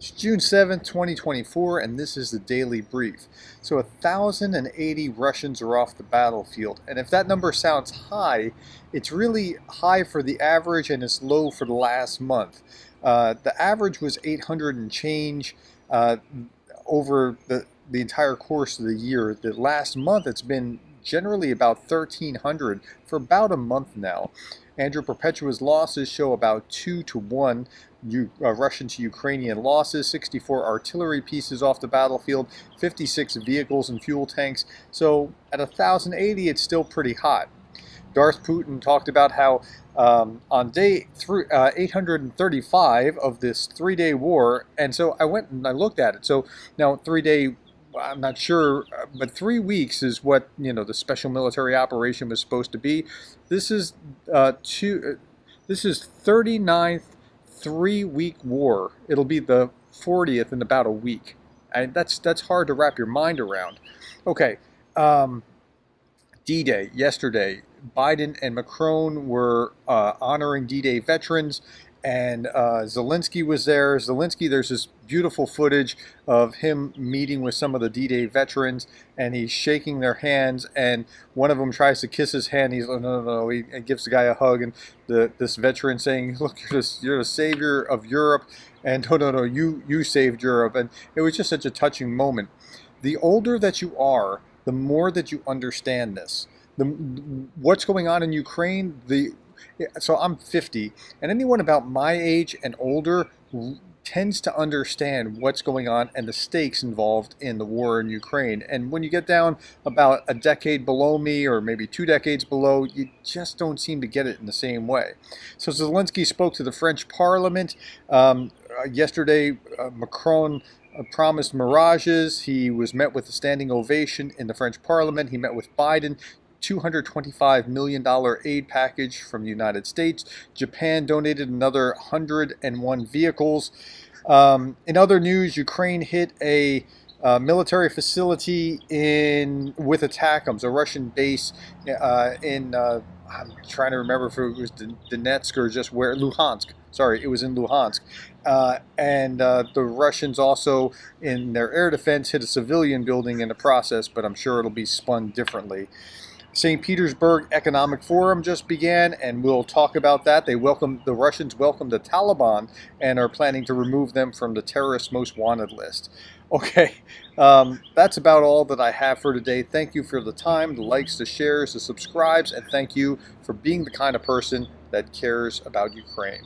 It's June 7th, 2024, and this is the Daily Brief. So 1,080 Russians are off the battlefield. And if that number sounds high, it's really high for the average and it's low for the last month. The average was 800 and change over the entire course of the year. The last month it's been generally about 1,300 for about a month now. Andrew Perpetua's losses show about 2-1 Russian to Ukrainian losses, 64 artillery pieces off the battlefield, 56 vehicles and fuel tanks. So at 1,080, it's still pretty hot. Darth Putin talked about how on day 835 of this three-day war, and so I went and I looked at it. So now three-day, I'm not sure, but 3 weeks is what the special military operation was supposed to be. This is this is 39th 3-week war. It'll be the 40th in about a week, and that's hard to wrap your mind around. Okay, D-Day yesterday. Biden and Macron were honoring D-Day veterans, and Zelensky was there. Zelensky, there's this beautiful footage of him meeting with some of the D-Day veterans, and he's shaking their hands, and one of them tries to kiss his hand. He's like, no. He gives the guy a hug, and this veteran saying, look, you're the savior of Europe, and no, you saved Europe. And it was just such a touching moment. The older that you are, the more that you understand this. What's going on in Ukraine, so I'm 50, and anyone about my age and older tends to understand what's going on and the stakes involved in the war in Ukraine. And when you get down about a decade below me, or maybe 2 decades below, you just don't seem to get it in the same way. So Zelensky spoke to the French Parliament yesterday. Macron promised mirages. He was met with a standing ovation in the French Parliament. He met with Biden. $225 million aid package from the United States. Japan donated another 101 vehicles. In other news, Ukraine hit a military facility with ATACMS, a Russian base in, I'm trying to remember if it was Donetsk or just where, Luhansk. Sorry, it was in Luhansk. And the Russians also, in their air defense, hit a civilian building in the process, but I'm sure it'll be spun differently. St. Petersburg Economic Forum just began, and we'll talk about that. The Russians welcomed the Taliban and are planning to remove them from the terrorist most wanted list. Okay, that's about all that I have for today. Thank you for the time, the likes, the shares, the subscribes, and thank you for being the kind of person that cares about Ukraine.